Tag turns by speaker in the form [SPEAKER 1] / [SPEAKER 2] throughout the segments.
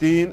[SPEAKER 1] 3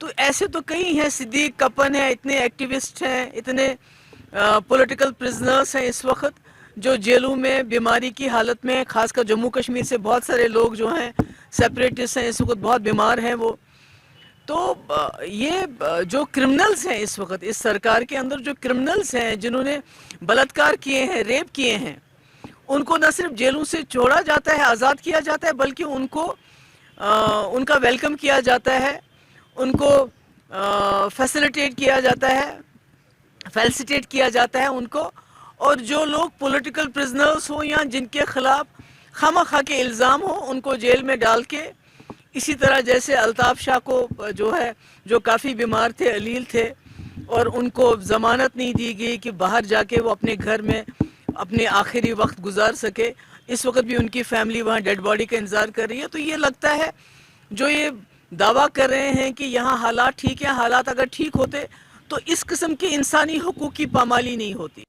[SPEAKER 2] تو ایسے تو کئی ہیں, صدیق کپن ہے, اتنے ایکٹیوسٹ ہیں, اتنے پولیٹیکل پرزنرس ہیں اس وقت جو جیلوں میں بیماری کی حالت میں ہیں. خاص کر جموں کشمیر سے بہت سارے لوگ جو ہیں سیپریٹسٹ ہیں, اس وقت بہت بیمار ہیں وہ. تو یہ جو کرمنلز ہیں اس وقت اس سرکار کے اندر, جو کرمنلز ہیں جنہوں نے بلاತ್ಕಾರ کیے ہیں, ریپ کیے ہیں, ان کو نہ صرف جیلوں سے چھوڑا جاتا ہے, آزاد کیا جاتا ہے, بلکہ ان کو ان کا ویلکم کیا جاتا ہے, ان کو فیسیلیٹیٹ کیا جاتا ہے, فیلسیٹیٹ کیا جاتا ہے ان کو. اور جو لوگ پولیٹیکل پرزنرز ہوں یا جن کے خلاف خواہ کے الزام ہوں, ان کو جیل میں ڈال کے, اسی طرح جیسے الطاف شاہ کو جو ہے جو کافی بیمار تھے, علیل تھے, اور ان کو ضمانت نہیں دی گئی کہ باہر جا کے وہ اپنے گھر میں اپنے آخری وقت گزار سکے. اس وقت بھی ان کی فیملی وہاں ڈیڈ باڈی کا انتظار کر رہی ہے. تو یہ لگتا ہے جو یہ دعویٰ کر رہے ہیں کہ یہاں حالات ٹھیک ہیں, حالات اگر ٹھیک ہوتے تو اس قسم کی انسانی حقوق کی پامالی نہیں ہوتی.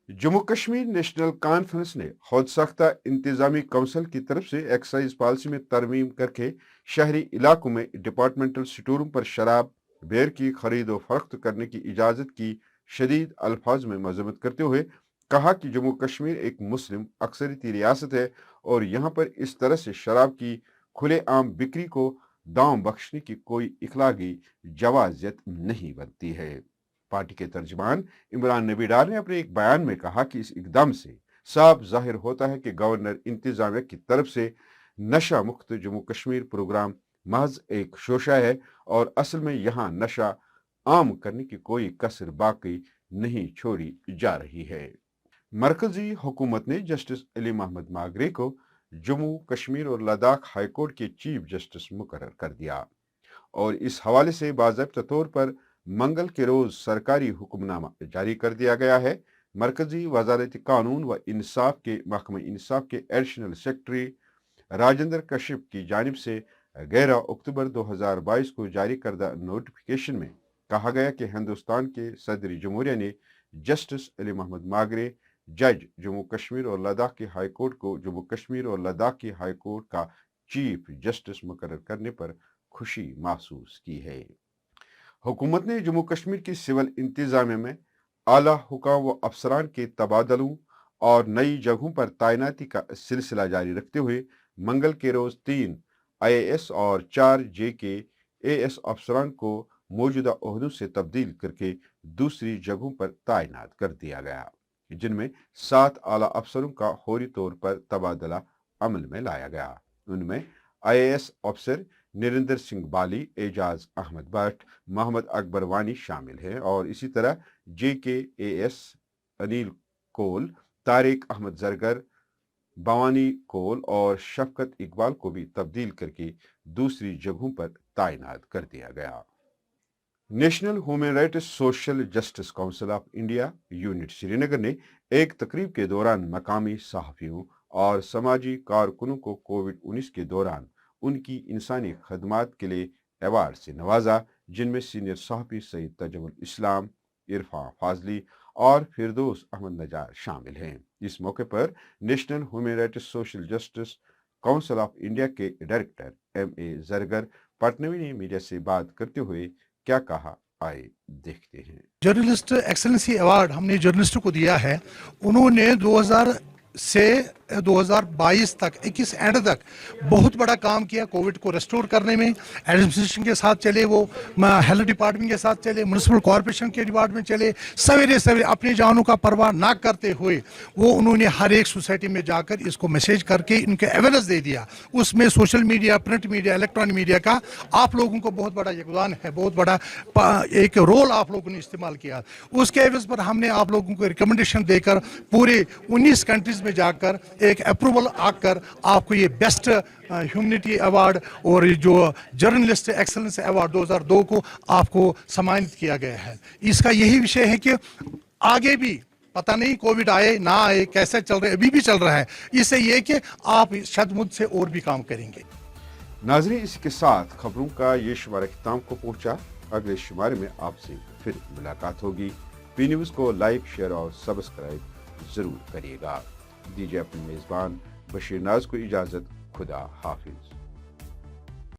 [SPEAKER 1] جموں کشمیر نیشنل کانفرنس نے خود ساختہ انتظامی کونسل کی طرف سے ایکسائز پالیسی میں ترمیم کر کے شہری علاقوں میں ڈپارٹمنٹل سٹوروں پر شراب بیئر کی خرید و فروخت کرنے کی اجازت کی شدید الفاظ میں مذمت کرتے ہوئے کہا کہ جموں کشمیر ایک مسلم اکثریتی ریاست ہے اور یہاں پر اس طرح سے شراب کی کھلے عام بکری کو داؤں بخشنے کی کوئی اخلاقی جوازیت نہیں بنتی ہے. پارٹی کے ترجمان عمران نبی ڈار نے اپنے ایک بیان میں کہا کہ اس اقدام سے صاف ظاہر ہوتا ہے کہ گورنر انتظامیہ کی طرف سے نشہ مکت جموں کشمیر پروگرام محض ایک شوشہ ہے اور اصل میں یہاں نشہ عام کرنے کی کوئی کسر باقی نہیں چھوڑی جا رہی ہے. مرکزی حکومت نے جسٹس علی محمد ماگرے کو جموں کشمیر اور لداخ ہائی کورٹ کے چیف جسٹس مقرر کر دیا اور اس حوالے سے باضابطہ طور پر منگل کے روز سرکاری حکم نامہ جاری کر دیا گیا ہے. مرکزی وزارت قانون و انصاف کے محکمہ انصاف کے ایڈیشنل سیکرٹری راجندر کشیپ کی جانب سے 11 اکتوبر 2022 کو جاری کردہ نوٹیفیکیشن میں کہا گیا کہ ہندوستان کے صدر جمہوریہ نے جسٹس علی محمد ماگرے جج جموں کشمیر اور لداخ کے ہائی کورٹ کو جموں کشمیر اور لداخ کے ہائی کورٹ کا چیف جسٹس مقرر کرنے پر خوشی محسوس کی ہے. حکومت نے جموں کشمیر کی سول انتظامیہ میں اعلیٰ حکام و افسران کے تبادلوں اور نئی جگہوں پر تعیناتی کا سلسلہ جاری رکھتے ہوئے منگل کے روز 3 IAS اور 4 JKAS افسران کو موجودہ عہدوں سے تبدیل کر کے دوسری جگہوں پر تعینات کر دیا گیا, جن میں 7 اعلیٰ افسروں کا فوری طور پر تبادلہ عمل میں لایا گیا. ان میں IAS افسر نریندر سنگھ بالی, اعجاز احمد بٹ, محمد اکبر وانی شامل ہیں اور اسی طرح JKAS انیل کول, طارق احمد زرگر, بھوانی کول اور شفقت اقبال کو بھی تبدیل کر کے دوسری جگہوں پر تعینات کر دیا گیا. National human rights social justice council of India unit Srinagar نے ایک تقریب کے دوران مقامی صحافیوں اور سماجی کارکنوں کو کووڈ-19 کے دوران ان کی انسانی خدمات کے لیے ایوارڈ سے نوازا, جن میں سینئر صحافی سید تاج الاسلام, عرفان فاضلی اور فردوس احمد نجار شامل ہیں. اس موقع پر national human rights social justice council of India کے ڈائریکٹر MA زرگر پٹنوی نے میڈیا سے بات کرتے ہوئے کیا کہا, آئے دیکھتے ہیں.
[SPEAKER 3] جرنلسٹ ایکسلنسی ایوارڈ ہم نے جرنلسٹ کو دیا ہے. انہوں نے 2000 سے 2022 تک 21 اینڈ تک بہت بڑا کام کیا کووڈ کو ریسٹور کرنے میں. ایڈمنسٹریشن کے ساتھ چلے, وہ ہیلتھ ڈپارٹمنٹ کے ساتھ چلے, میونسپل کارپوریشن کے ڈپارٹمنٹ چلے, سویرے اپنی جانوں کا پرواہ نہ کرتے ہوئے وہ انہوں نے ہر ایک سوسائٹی میں جا کر اس کو میسیج کر کے ان کے اویئرنیس دے دیا. اس میں social media, print media, electronic media کا آپ لوگوں کو بہت بڑا یوگدان ہے, بہت بڑا ایک رول آپ لوگوں نے استعمال کیا. اس کے عوض پر ہم نے آپ لوگوں کو ریکمنڈیشن دے کر پورے 19 کنٹریز میں جا کر ایک اپروول آ کر آپ کو یہ بیسٹ ہیومنٹی ایوارڈ اور جو جرنلسٹ ایکسلنس ایوارڈ 2002 کو آپ کو سمانت کیا گیا ہے. اس کا یہی وشے ہے کہ آگے بھی پتہ نہیں کووڈ آئے نہ آئے, کیسے چل رہے, ابھی بھی چل رہا ہے, اس سے یہ کہ آپ شاید مجھ سے اور بھی کام کریں گے.
[SPEAKER 1] ناظرین, اس کے ساتھ خبروں کا یہ شمارہ اختتام کو پہنچا. اگلے شمارے میں آپ سے پھر ملاقات ہوگی. پی نیوز کو لائک, شیئر اور سبسکرائب ضرور کریے گا. دیجیے اپنے میزبان بشیر ناز کو اجازت. خدا حافظ.